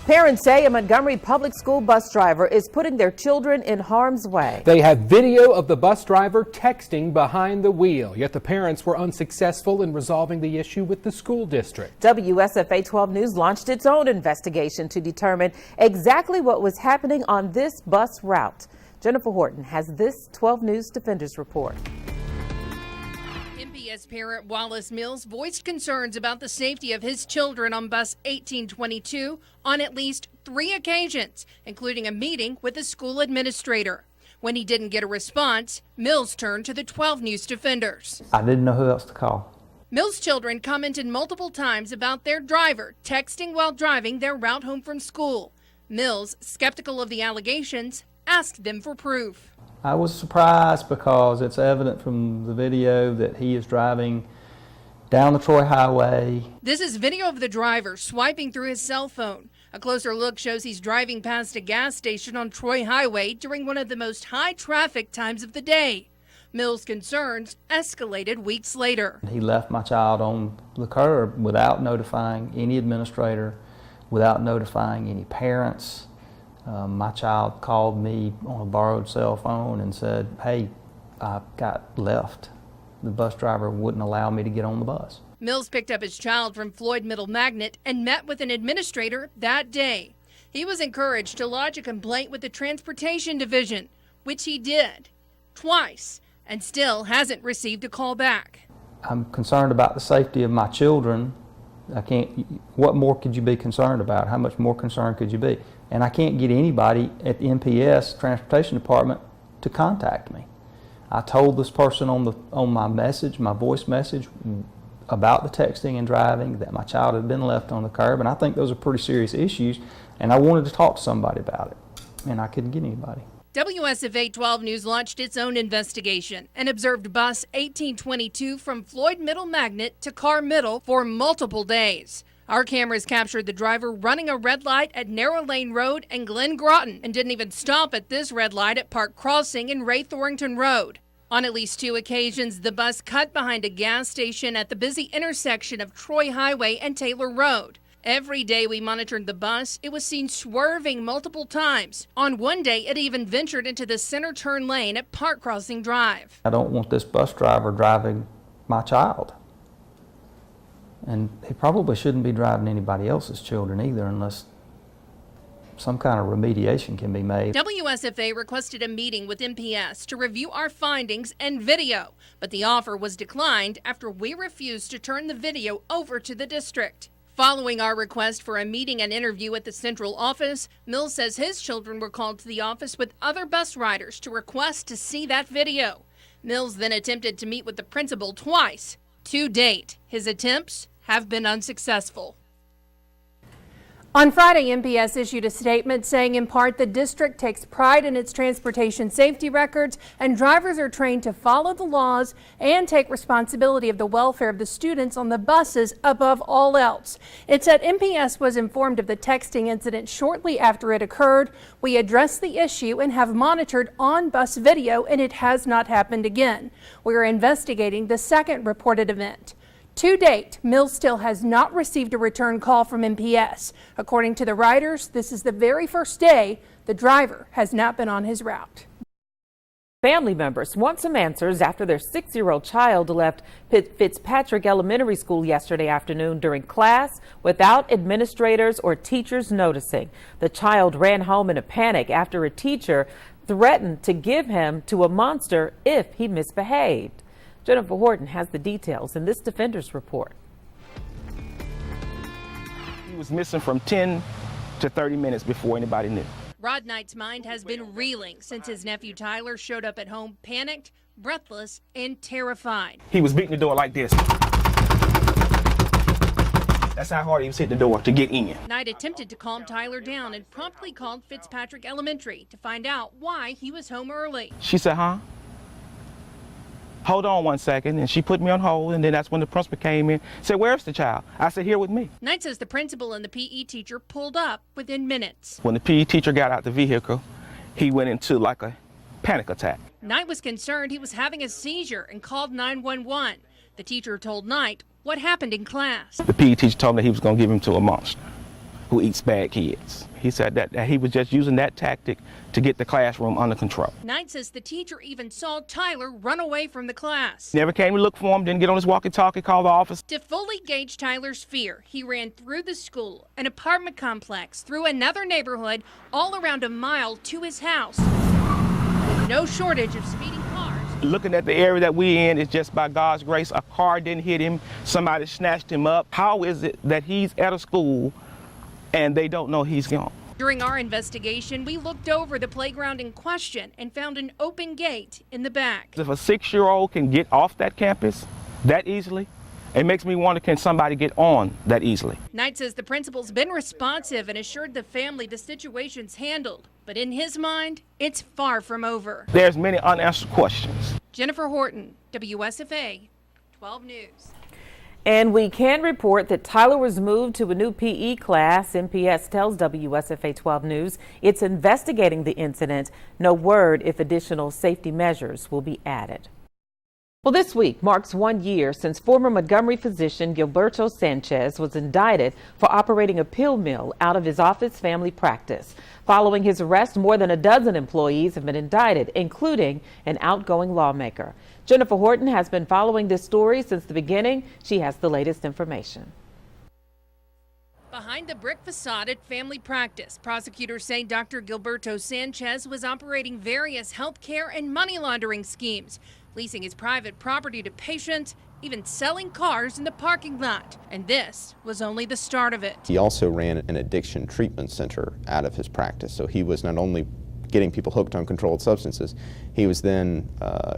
Parents say a Montgomery public school bus driver is putting their children in harm's way. They have video of the bus driver texting behind the wheel, yet the parents were unsuccessful in resolving the issue with the school district. WSFA 12 News launched its own investigation to determine exactly what was happening on this bus route. Jennifer Horton has this 12 News Defenders report. MPS parent Wallace Mills voiced concerns about the safety of his children on bus 1822 on at least 3 occasions, including a meeting with the school administrator. When he didn't get a response, Mills turned to the 12 News Defenders. I didn't know who else to call. Mills' children commented multiple times about their driver texting while driving their route home from school. Mills, skeptical of the allegations, asked them for proof. I was surprised because it's evident from the video that he is driving down the Troy Highway. This is video of the driver swiping through his cell phone. A closer look shows he's driving past a gas station on Troy Highway during one of the most high traffic times of the day. Mills' concerns escalated weeks later. He left my child on the curb without notifying any administrator, without notifying any parents. My child called me on a borrowed cell phone and said, "Hey, I got left. The bus driver wouldn't allow me to get on the bus." Mills picked up his child from Floyd Middle Magnet and met with an administrator that day. He was encouraged to lodge a complaint with the Transportation Division, which he did twice, and still hasn't received a call back. I'm concerned about the safety of my children. What more could you be concerned about? How much more concerned could you be? And I can't get anybody at the MPS Transportation Department to contact me. I told this person on my message, my voice message, about the texting and driving, that my child had been left on the curb, and I think those are pretty serious issues, and I wanted to talk to somebody about it, and I couldn't get anybody. WSFA 12 News launched its own investigation and observed bus 1822 from Floyd Middle Magnet to Carr Middle for multiple days. Our cameras captured the driver running a red light at Narrow Lane Road and Glen Groton and didn't even stop at this red light at Park Crossing and Ray Thornton Road. On at least 2 occasions, the bus cut behind a gas station at the busy intersection of Troy Highway and Taylor Road. Every day we monitored the bus, it was seen swerving multiple times. On one day, it even ventured into the center turn lane at Park Crossing Drive. I don't want this bus driver driving my child. And he probably shouldn't be driving anybody else's children either, unless some kind of remediation can be made. WSFA requested a meeting with MPS to review our findings and video, but the offer was declined after we refused to turn the video over to the district. Following our request for a meeting and interview at the central office, Mills says his children were called to the office with other bus riders to request to see that video. Mills then attempted to meet with the principal twice. To date, his attempts have been unsuccessful. On Friday, MPS issued a statement saying in part the district takes pride in its transportation safety records and drivers are trained to follow the laws and take responsibility of the welfare of the students on the buses above all else. It said MPS was informed of the texting incident shortly after it occurred. We addressed the issue and have monitored on-bus video, and it has not happened again. We are investigating the second reported event. To date, Mills still has not received a return call from MPS. According to the riders, this is the very first day the driver has not been on his route. Family members want some answers after their 6-year-old child left Fitzpatrick Elementary School yesterday afternoon during class without administrators or teachers noticing. The child ran home in a panic after a teacher threatened to give him to a monster if he misbehaved. Jennifer Horton has the details in this Defenders report. He was missing from 10 to 30 minutes before anybody knew. Rod Knight's mind has been reeling since his nephew Tyler showed up at home panicked, breathless, and terrified. He was beating the door like this. That's how hard he was hitting the door to get in. Knight attempted to calm Tyler down and promptly called Fitzpatrick Elementary to find out why he was home early. She said, "Huh? Hold on one second," and she put me on hold, and then that's when the principal came in, said, "Where's the child?" I said, "Here with me." Knight says the principal and the PE teacher pulled up within minutes. When the PE teacher got out the vehicle, he went into like a panic attack. Knight was concerned he was having a seizure and called 911. The teacher told Knight what happened in class. The PE teacher told me he was going to give him to a monster. who eats bad kids. He said that he was just using that tactic to get the classroom under control. Knight says the teacher even saw Tyler run away from the class. Never came to look for him, didn't get on his walkie-talkie, call the office. To fully gauge Tyler's fear, he ran through the school, an apartment complex, through another neighborhood, all around a mile to his house. With no shortage of speeding cars. Looking at the area that we're in, it's just by God's grace, a car didn't hit him, somebody snatched him up. How is it that he's at a school and they don't know he's gone? During our investigation, we looked over the playground in question and found an open gate in the back. If a 6-year-old can get off that campus that easily, it makes me wonder, can somebody get on that easily? Knight says the principal's been responsive and assured the family the situation's handled. But in his mind, it's far from over. There's many unanswered questions. Jennifer Horton, WSFA 12 News. And we can report that Tyler was moved to a new PE class. MPS tells WSFA 12 News it's investigating the incident. No word if additional safety measures will be added. Well, this week marks 1 year since former Montgomery physician Gilberto Sanchez was indicted for operating a pill mill out of his office family practice. Following his arrest, more than a dozen employees have been indicted, including an outgoing lawmaker. Jennifer Horton has been following this story since the beginning. She has the latest information. Behind the brick facade at family practice, prosecutors say Dr. Gilberto Sanchez was operating various health care and money laundering schemes, leasing his private property to patients, even selling cars in the parking lot. And this was only the start of it. He also ran an addiction treatment center out of his practice, so he was not only getting people hooked on controlled substances, he was then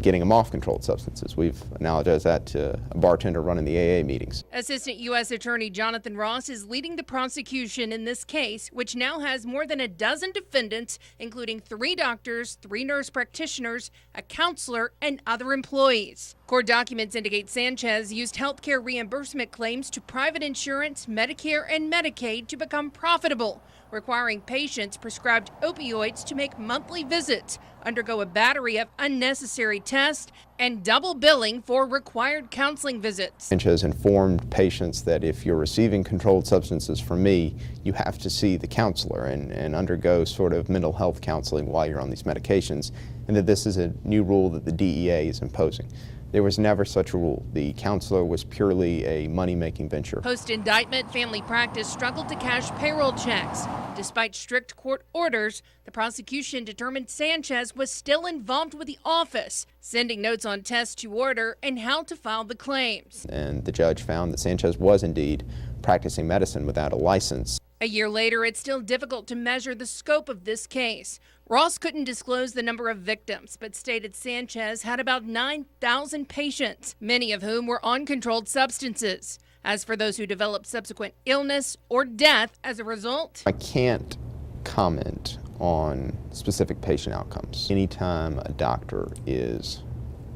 getting them off controlled substances. We've analogized that to a bartender running the AA meetings. Assistant U.S. Attorney Jonathan Ross is leading the prosecution in this case, which now has more than a dozen defendants, including 3 doctors, 3 nurse practitioners, a counselor, and other employees. Court documents indicate Sanchez used health care reimbursement claims to private insurance, Medicare, and Medicaid to become profitable, requiring patients prescribed opioids to make monthly visits, undergo a battery of unnecessary tests, and double billing for required counseling visits. Sanchez informed patients that if you're receiving controlled substances from me, you have to see the counselor and undergo sort of mental health counseling while you're on these medications, and that this is a new rule that the DEA is imposing. There was never such a rule. The counselor was purely a money-making venture. Post-indictment, family practice struggled to cash payroll checks. Despite strict court orders, the prosecution determined Sanchez was still involved with the office, sending notes on tests to order and how to file the claims. And the judge found that Sanchez was indeed practicing medicine without a license. A year later, it's still difficult to measure the scope of this case. Ross couldn't disclose the number of victims, but stated Sanchez had about 9,000 patients, many of whom were on controlled substances. As for those who developed subsequent illness or death as a result, I can't comment on specific patient outcomes. Anytime a doctor is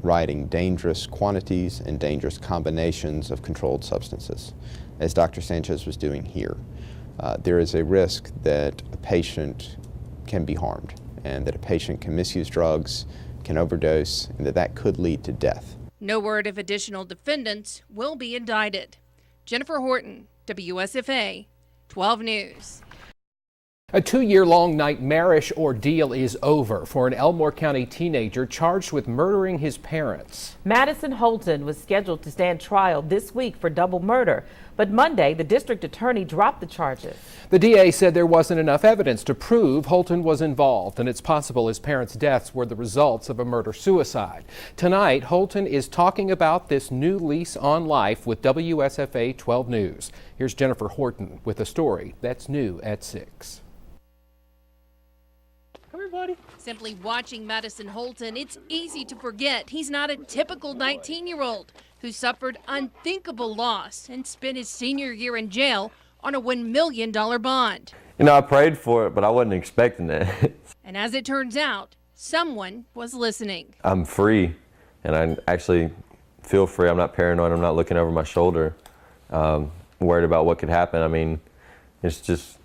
writing dangerous quantities and dangerous combinations of controlled substances, as Dr. Sanchez was doing here, there is a risk that a patient can be harmed and that a patient can misuse drugs, can overdose, and that could lead to death. No word if additional defendants will be indicted. Jennifer Horton, WSFA 12 News. A 2-year-long nightmarish ordeal is over for an Elmore County teenager charged with murdering his parents. Madison Holton was scheduled to stand trial this week for double murder, but Monday the district attorney dropped the charges. The DA said there wasn't enough evidence to prove Holton was involved, and it's possible his parents' deaths were the results of a murder-suicide. Tonight, Holton is talking about this new lease on life with WSFA 12 News. Here's Jennifer Horton with a story that's new at 6. Simply watching Madison Holton, it's easy to forget he's not a typical 19-year-old who suffered unthinkable loss and spent his senior year in jail on a $1 million bond. You know, I prayed for it, but I wasn't expecting that. And as it turns out, someone was listening. I'm free, and I actually feel free. I'm not paranoid. I'm not looking over my shoulder, worried about what could happen. I mean, it's just...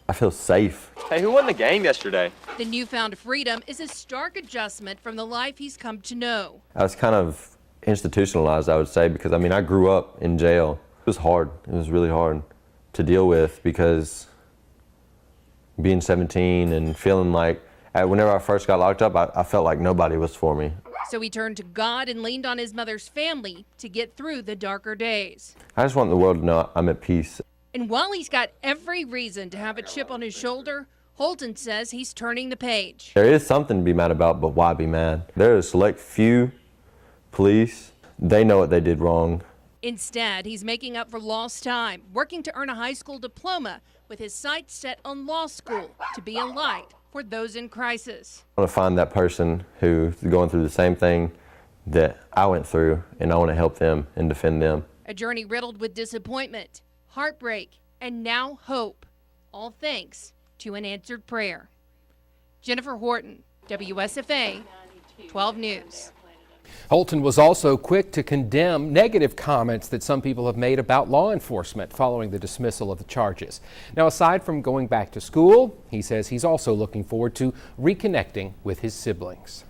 I feel safe. Hey, who won the game yesterday? The newfound freedom is a stark adjustment from the life he's come to know. I was kind of institutionalized, I would say, because I mean, I grew up in jail. It was hard. It was really hard. to deal with, because being 17 and feeling like, whenever I first got locked up, I felt like nobody was for me. So he turned to God and leaned on his mother's family to get through the darker days. I just want the world to know I'm at peace. And while he's got every reason to have a chip on his shoulder, Horton says he's turning the page. There is something to be mad about, but why be mad? There are a select few police, they know what they did wrong. Instead, he's making up for lost time, working to earn a high school diploma with his sights set on law school to be a light for those in crisis. I want to find that person who's going through the same thing that I went through, and I want to help them and defend them. A journey riddled with disappointment, heartbreak, and now hope, all thanks to an answered prayer. Jennifer Horton, WSFA 12 News. Horton was also quick to condemn negative comments that some people have made about law enforcement following the dismissal of the charges. Now, aside from going back to school, he says he's also looking forward to reconnecting with his siblings.